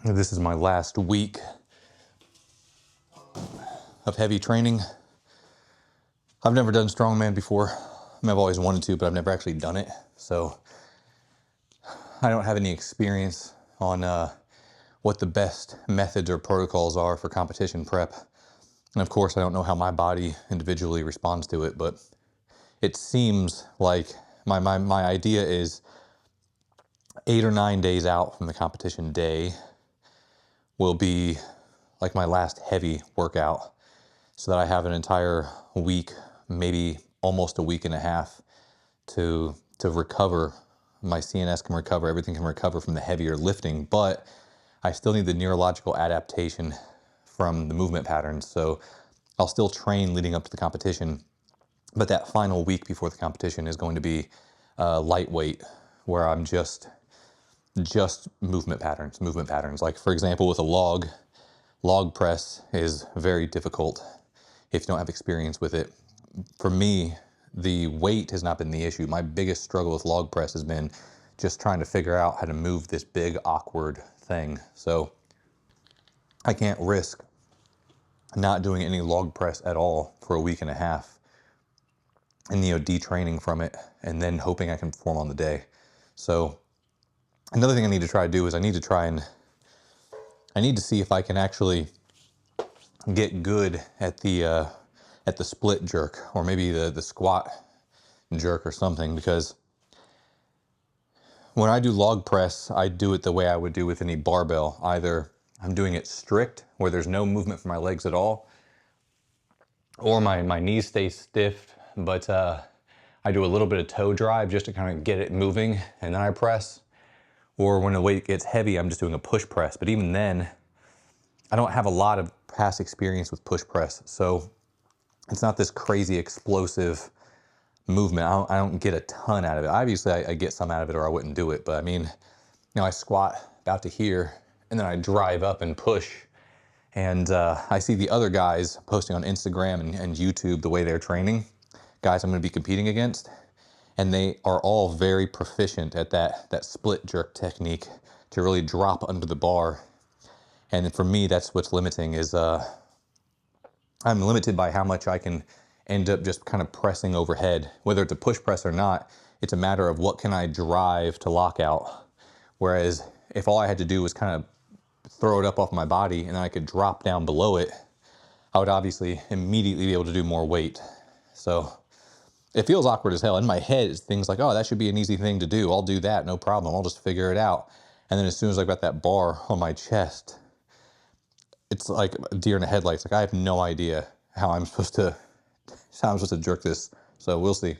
This is my last week of heavy training. I've never done strongman before. I've always wanted to, but I've never actually done it. So I don't have any experience on what the best methods or protocols are for competition prep. And of course, I don't know how my body individually responds to it, but it seems like my idea is 8 or 9 days out from the competition day will be like my last heavy workout, so that I have an entire week, maybe almost a week and a half to recover. My CNS can recover, everything can recover from the heavier lifting, but I still need the neurological adaptation from the movement patterns. So I'll still train leading up to the competition, but that final week before the competition is going to be lightweight, where I'm just movement patterns. Like, for example, with a log press is very difficult if you don't have experience with it. For me, the weight has not been the issue. My biggest struggle with log press has been just trying to figure out how to move this big, awkward thing. So I can't risk not doing any log press at all for a week and a half and, detraining from it and then hoping I can perform on the day. So another thing I need to try to do is I need to see if I can actually get good at the split jerk, or maybe the squat jerk or something, because when I do log press, I do it the way I would do with any barbell. Either I'm doing it strict, where there's no movement for my legs at all, or my knees stay stiff, but I do a little bit of toe drive just to kind of get it moving, and then I press. Or when the weight gets heavy, I'm just doing a push press. But even then, I don't have a lot of past experience with push press, so it's not this crazy explosive movement. I don't get a ton out of it. Obviously, I get some out of it, or I wouldn't do it. But I mean, I squat about to here, and then I drive up and push. And I see the other guys posting on Instagram and YouTube the way they're training, guys I'm going to be competing against, and they are all very proficient at that split jerk technique to really drop under the bar. And for me, that's what's limiting, is I'm limited by how much I can end up just kind of pressing overhead. Whether it's a push press or not, it's a matter of what can I drive to lockout. Whereas if all I had to do was kind of throw it up off my body and I could drop down below it, I would obviously immediately be able to do more weight. So it feels awkward as hell. In my head, it's things like, oh, that should be an easy thing to do. I'll do that, no problem. I'll just figure it out. And then as soon as I got that bar on my chest, it's like a deer in the headlights. Like, I have no idea how I'm supposed to jerk this. So we'll see.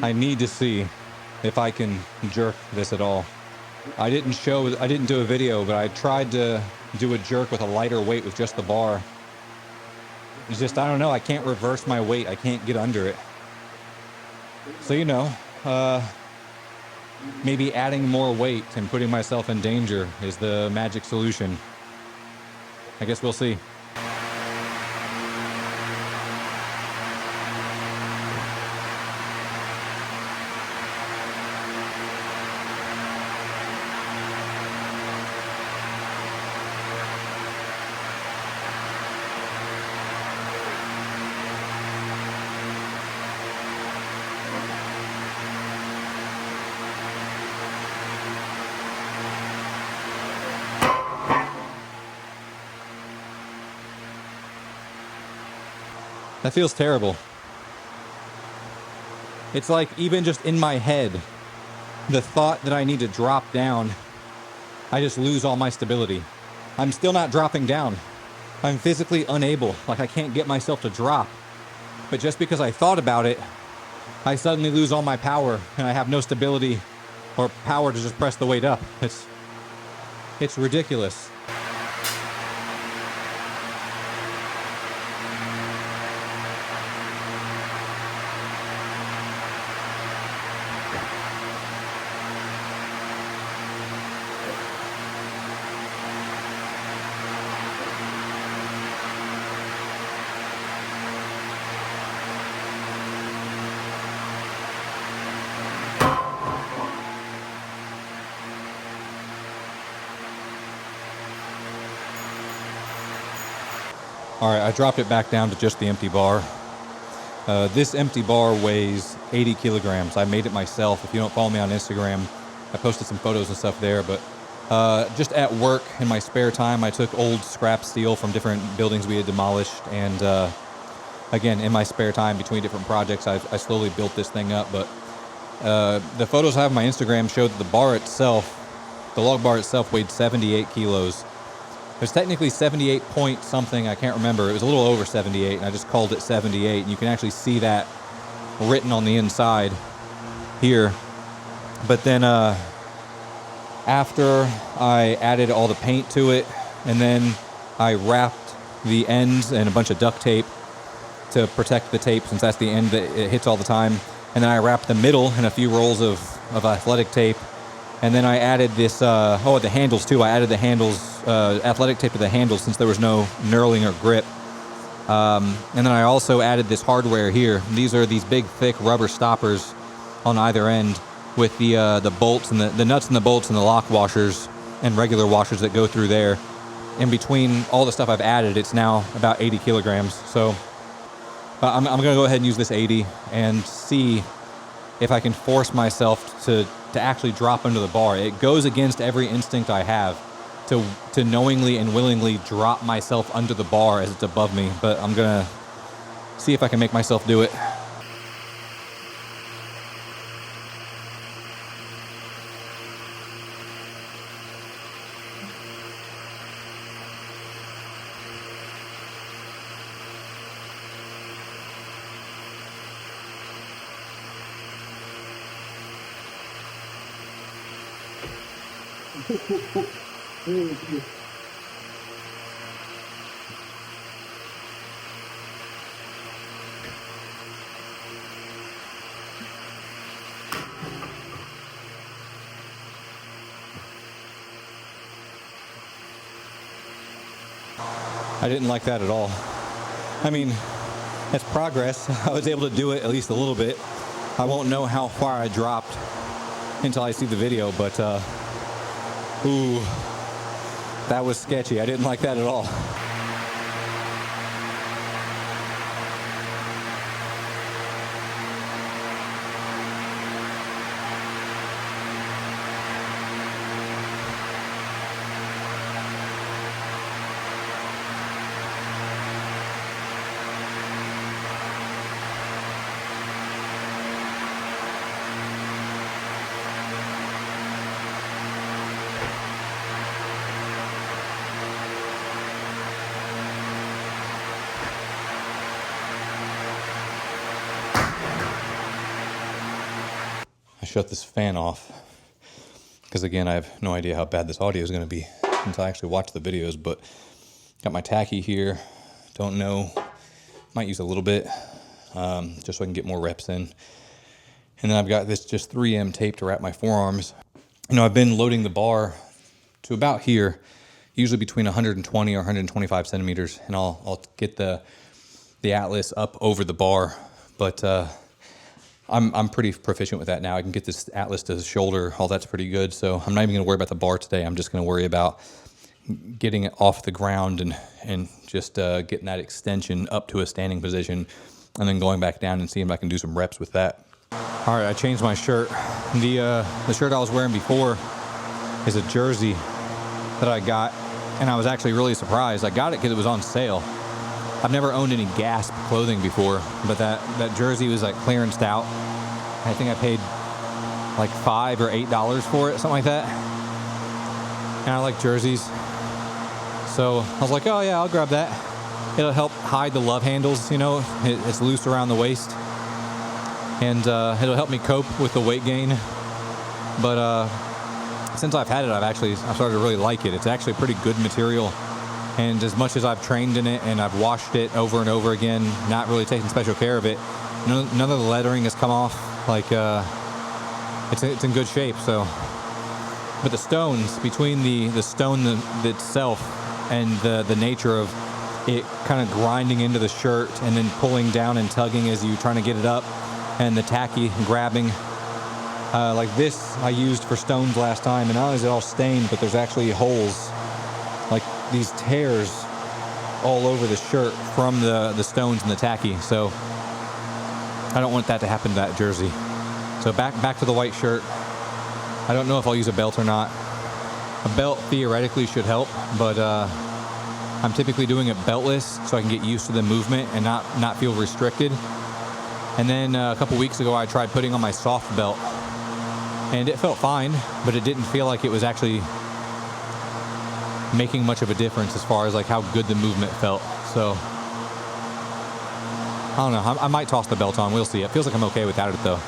I need to see if I can jerk this at all. I didn't do a video, but I tried to do a jerk with a lighter weight with just the bar. It's just, I don't know, I can't reverse my weight. I can't get under it. So, you know, maybe adding more weight and putting myself in danger is the magic solution. I guess we'll see. That feels terrible. It's like even just in my head, the thought that I need to drop down, I just lose all my stability. I'm still not dropping down. I'm physically unable, like I can't get myself to drop. But just because I thought about it, I suddenly lose all my power and I have no stability or power to just press the weight up. It's ridiculous. All right, I dropped it back down to just the empty bar. This empty bar weighs 80 kilograms. I made it myself. If you don't follow me on Instagram, I posted some photos and stuff there. But just at work in my spare time, I took old scrap steel from different buildings we had demolished. And again, in my spare time between different projects, I slowly built this thing up. But the photos I have on my Instagram show that the bar itself, the log bar itself, weighed 78 kilos. It was technically 78 point something, I can't remember. It was a little over 78, and I just called it 78. And you can actually see that written on the inside here. But then after I added all the paint to it, and then I wrapped the ends in a bunch of duct tape to protect the tape, since that's the end that it hits all the time. And then I wrapped the middle in a few rolls of athletic tape. And then I added this, the handles too. I added the handles, athletic tape to the handles since there was no knurling or grip. And then I also added this hardware here. These are these big, thick rubber stoppers on either end with the bolts and the nuts and the bolts and the lock washers and regular washers that go through there. In between all the stuff I've added, it's now about 80 kilograms. So I'm going to go ahead and use this 80 and see if I can force myself to actually drop under the bar. It goes against every instinct I have to knowingly and willingly drop myself under the bar as it's above me, but I'm gonna see if I can make myself do it. I didn't like that at all. I mean, that's progress. I was able to do it at least a little bit. I won't know how far I dropped until I see the video, but ooh, that was sketchy. I didn't like that at all. Shut this fan off because again, I have no idea how bad this audio is going to be until I actually watch the videos. But got my tacky here. Don't know. Might use a little bit just so I can get more reps in. And then I've got this just 3M tape to wrap my forearms. You know, I've been loading the bar to about here, usually between 120 or 125 centimeters, and I'll get the Atlas up over the bar. But I'm pretty proficient with that now. I can get this Atlas to the shoulder. All that's pretty good. So I'm not even going to worry about the bar today. I'm just going to worry about getting it off the ground and just getting that extension up to a standing position, and then going back down and seeing if I can do some reps with that. All right, I changed my shirt. The shirt I was wearing before is a jersey that I got, and I was actually really surprised. I got it because it was on sale. I've never owned any Gasp clothing before, but that jersey was like clearanced out. I think I paid like $5 or $8 for it, something like that. And I like jerseys, so I was like, oh yeah, I'll grab that. It'll help hide the love handles, you know. It's loose around the waist, and it'll help me cope with the weight gain. But since I've had it, I've started to really like it. It's actually a pretty good material. And as much as I've trained in it and I've washed it over and over again, not really taking special care of it, none of the lettering has come off. Like, it's in good shape. So, but the stones, between the stone itself and the nature of it kind of grinding into the shirt and then pulling down and tugging as you're trying to get it up, and the tacky grabbing, like this I used for stones last time, and not only is it all stained, but there's actually holes, like these tears all over the shirt from the stones and the tacky. So I don't want that to happen to that jersey. So back to the white shirt. I don't know if I'll use a belt or not. A belt theoretically should help, but I'm typically doing it beltless so I can get used to the movement and not feel restricted. And then a couple weeks ago I tried putting on my soft belt, and it felt fine, but it didn't feel like it was actually making much of a difference as far as like how good the movement felt. So I don't know, I might toss the belt on. We'll see. It feels like I'm okay without it though.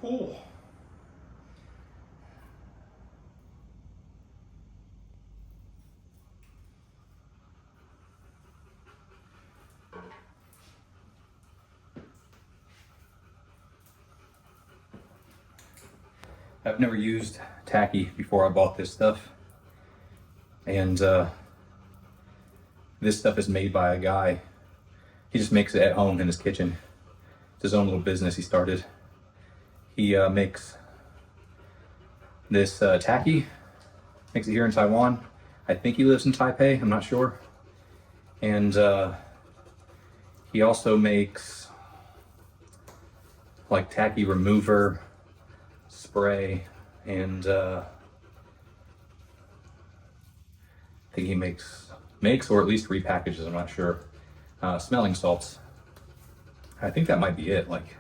Oh. I've never used tacky before I bought this stuff, and this stuff is made by a guy. He just makes it at home in his kitchen. It's his own little business he started. He makes this tacky, makes it here in Taiwan. I think he lives in Taipei, I'm not sure. And he also makes like tacky remover, spray, and I think he makes or at least repackages, I'm not sure, smelling salts. I think that might be it. Like,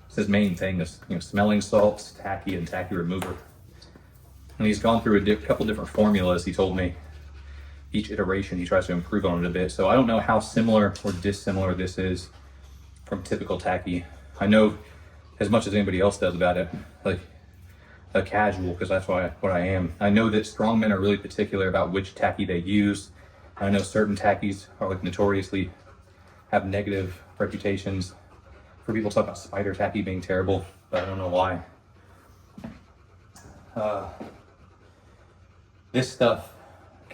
it's his main thing is, you know, smelling salts, tacky, and tacky remover. And he's gone through a couple different formulas, he told me. Each iteration he tries to improve on it a bit. So I don't know how similar or dissimilar this is from typical tacky. I know as much as anybody else does about it, like a casual, because that's what I am. I know that strongmen are really particular about which tacky they use. I know certain tackies are like notoriously have negative reputations. For people to talk about spider tacky being terrible, but I don't know why. This stuff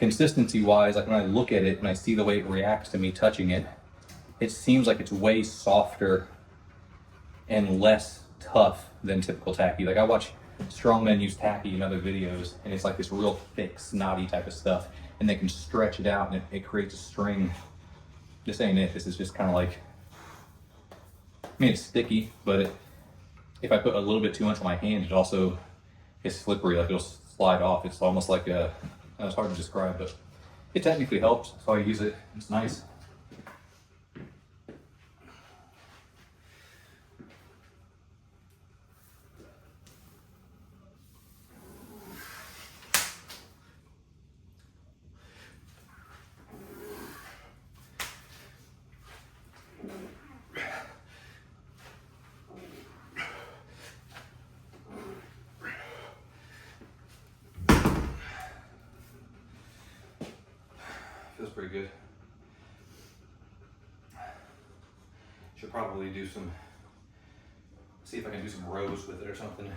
consistency wise, like when I look at it and I see the way it reacts to me touching it, it seems like it's way softer and less tough than typical tacky. Like I watch strongmen use tacky in other videos, and it's like this real thick, snotty type of stuff, and they can stretch it out, and it creates a string. This ain't it. This is just kind of like, I mean, it's sticky, but if I put a little bit too much on my hand, it also is slippery. Like it'll slide off. It's almost like it's hard to describe, but it technically helps. So I use it. It's nice. Feels pretty good. Should probably do see if I can do some rows with it or something.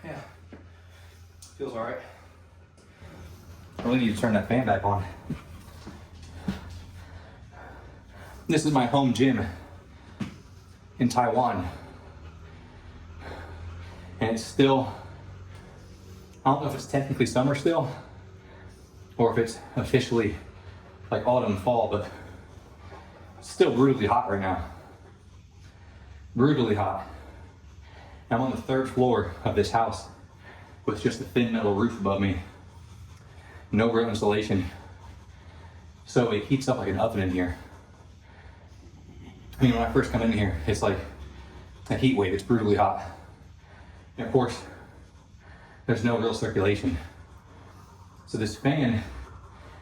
Yeah, feels all right. I really need to turn that fan back on. This is my home gym in Taiwan. And it's still, I don't know if it's technically summer still, or if it's officially like autumn, fall, but it's still brutally hot right now. Brutally hot. I'm on the 3rd floor of this house with just a thin metal roof above me. No real insulation. So it heats up like an oven in here. I mean, when I first come in here, it's like a heat wave. It's brutally hot. And of course, there's no real circulation. So this fan,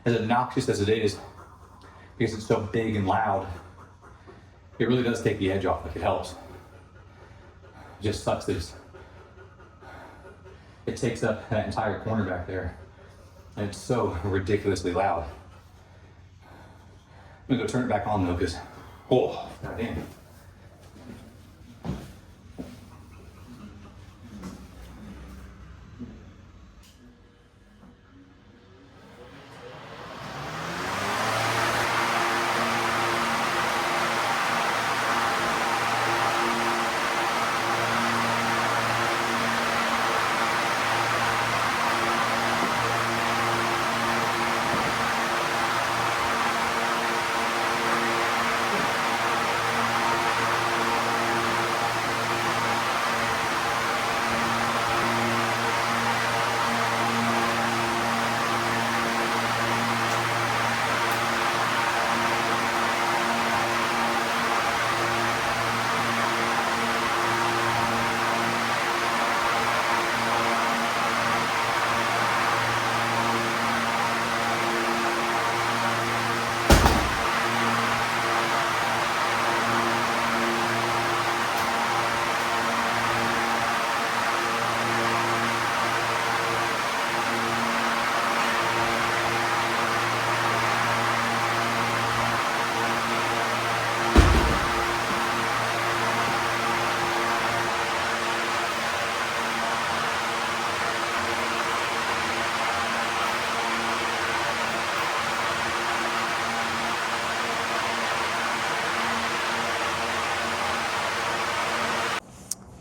as obnoxious as it is, because it's so big and loud, it really does take the edge off. Like, it helps. It just sucks that it takes up that entire corner back there. And it's so ridiculously loud. I'm gonna go turn it back on though, because, oh, goddamn.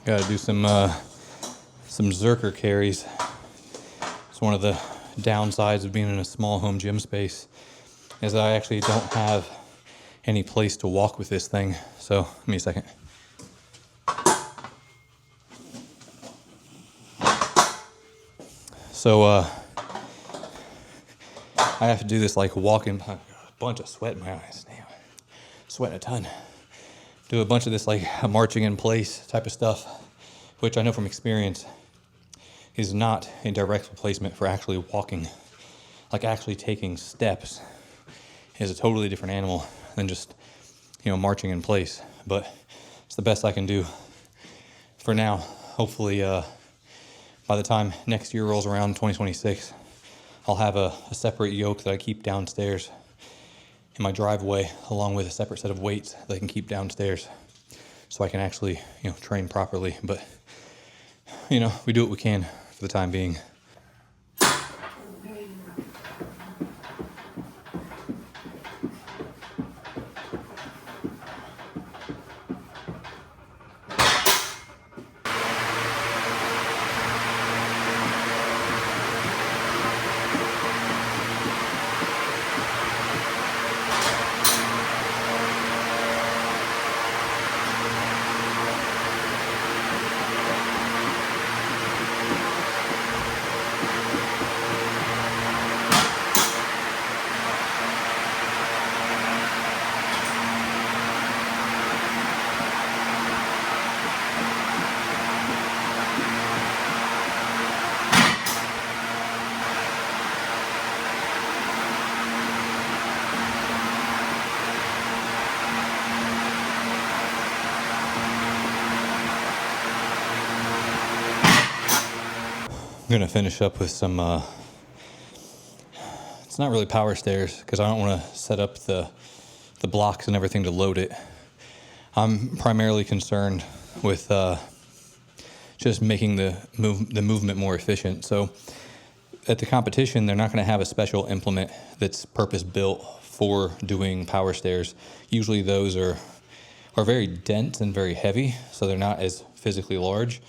Got to do some Zerker carries. It's one of the downsides of being in a small home gym space, is that I actually don't have any place to walk with this thing. So, give me a second. So, I have to do this like walking, a bunch of sweat in my eyes. Damn, sweating a ton. Do a bunch of this like marching in place type of stuff, which I know from experience is not a direct replacement for actually walking. Like actually taking steps is a totally different animal than just, marching in place. But it's the best I can do for now. Hopefully, by the time next year rolls around, 2026, I'll have a separate yoke that I keep downstairs in my driveway, along with a separate set of weights that I can keep downstairs, so I can actually, train properly. But, we do what we can for the time being. I'm going to finish up with some, it's not really power stairs because I don't want to set up the blocks and everything to load it. I'm primarily concerned with just making the movement more efficient. So at the competition, they're not going to have a special implement that's purpose built for doing power stairs. Usually those are very dense and very heavy, so they're not as physically large.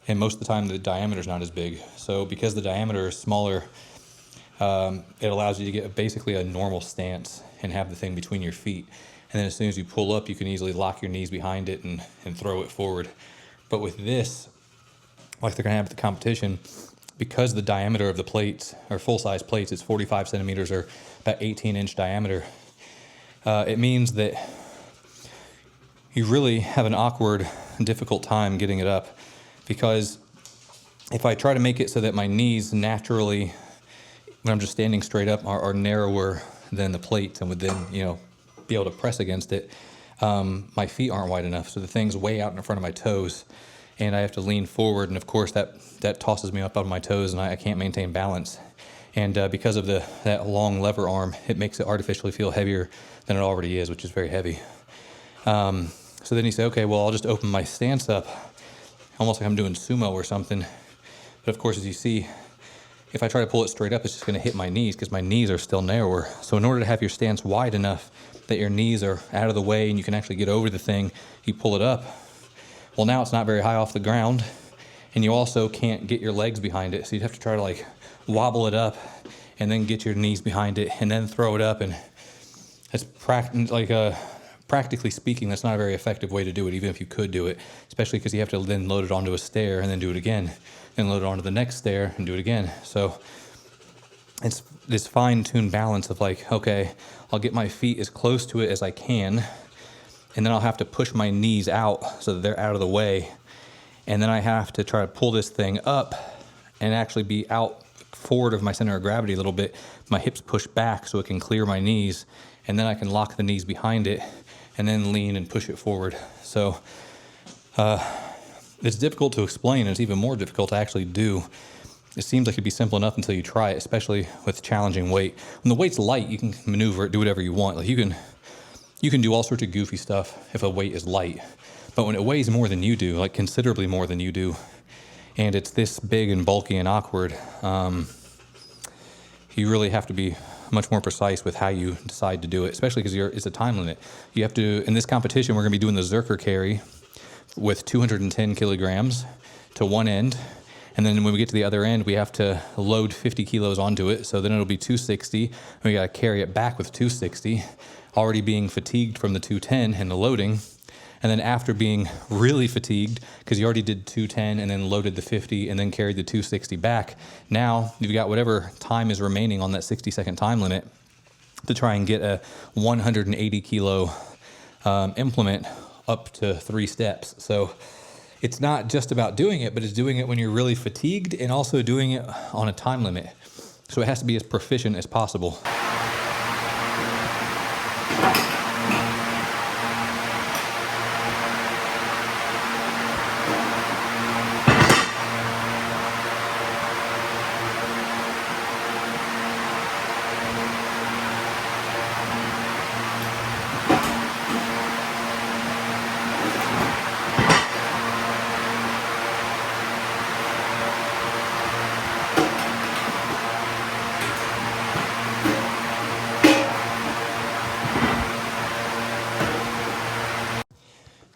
And most of the time, the diameter is not as big. So because the diameter is smaller, it allows you to get basically a normal stance and have the thing between your feet. And then as soon as you pull up, you can easily lock your knees behind it and throw it forward. But with this, like they're going to have at the competition, because the diameter of the plates, or full-size plates, is 45 centimeters or about 18-inch diameter, it means that you really have an awkward, difficult time getting it up. Because if I try to make it so that my knees naturally, when I'm just standing straight up, are narrower than the plates and would then, be able to press against it, my feet aren't wide enough. So the thing's way out in front of my toes, and I have to lean forward. And of course, that tosses me up on my toes, and I can't maintain balance. And because of that long lever arm, it makes it artificially feel heavier than it already is, which is very heavy. So then you say, okay, well, I'll just open my stance up, almost like I'm doing sumo or something. But of course, as you see, if I try to pull it straight up, it's just going to hit my knees because my knees are still narrower. So in order to have your stance wide enough that your knees are out of the way and you can actually get over the thing, you pull it up. Well, now it's not very high off the ground, and you also can't get your legs behind it. So you'd have to try to wobble it up and then get your knees behind it and then throw it up. And it's practically speaking, that's not a very effective way to do it, even if you could do it, especially because you have to then load it onto a stair and then do it again, then load it onto the next stair and do it again. So it's this fine-tuned balance of okay, I'll get my feet as close to it as I can, and then I'll have to push my knees out so that they're out of the way, and then I have to try to pull this thing up and actually be out forward of my center of gravity a little bit, my hips push back so it can clear my knees, and then I can lock the knees behind it and then lean and push it forward. So it's difficult to explain, and it's even more difficult to actually do. It seems like it'd be simple enough until you try it, especially with challenging weight. When the weight's light, you can maneuver it, do whatever you want. You can do all sorts of goofy stuff if a weight is light. But when it weighs more than you do, considerably more than you do, and it's this big and bulky and awkward, you really have to be much more precise with how you decide to do it, especially because it's a time limit. You have to, in this competition, we're going to be doing the Zercher carry with 210 kilograms to one end. And then when we get to the other end, we have to load 50 kilos onto it. So then it'll be 260. And we got to carry it back with 260, already being fatigued from the 210 and the loading. And then after being really fatigued, because you already did 210 and then loaded the 50 and then carried the 260 back, now you've got whatever time is remaining on that 60-second time limit to try and get a 180 kilo implement up to 3 steps. So it's not just about doing it, but it's doing it when you're really fatigued and also doing it on a time limit. So it has to be as proficient as possible.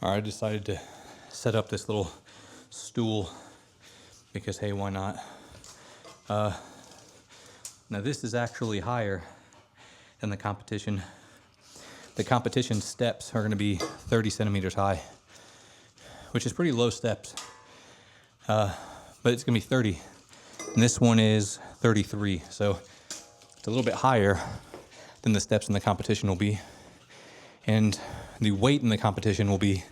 All right, I decided to set up this little stool because, hey, why not? Now this is actually higher than the competition. The competition steps are going to be 30 centimeters high, which is pretty low steps, but it's going to be 30. And this one is 33, so it's a little bit higher than the steps in the competition will be. And the weight in the competition will be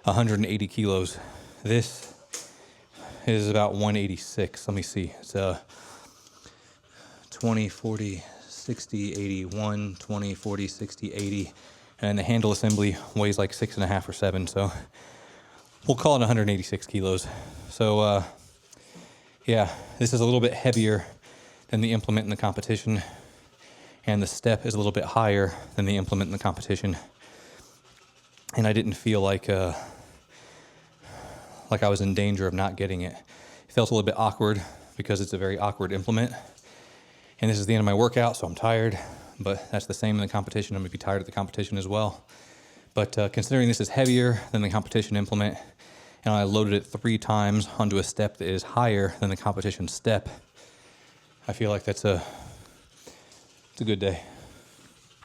180 kilos. This is about 186. Let me see. It's 20, 40, 60, 80, 1, 20, 40, 60, 80. And the handle assembly weighs like 6.5 or 7. So we'll call it 186 kilos. So yeah, this is a little bit heavier than the implement in the competition. And the step is a little bit higher than the implement in the competition. And I didn't feel like I was in danger of not getting it. It felt a little bit awkward because it's a very awkward implement. And this is the end of my workout, so I'm tired. But that's the same in the competition. I'm going to be tired at the competition as well. But considering this is heavier than the competition implement, and I loaded it 3 times onto a step that is higher than the competition step, I feel like it's a good day.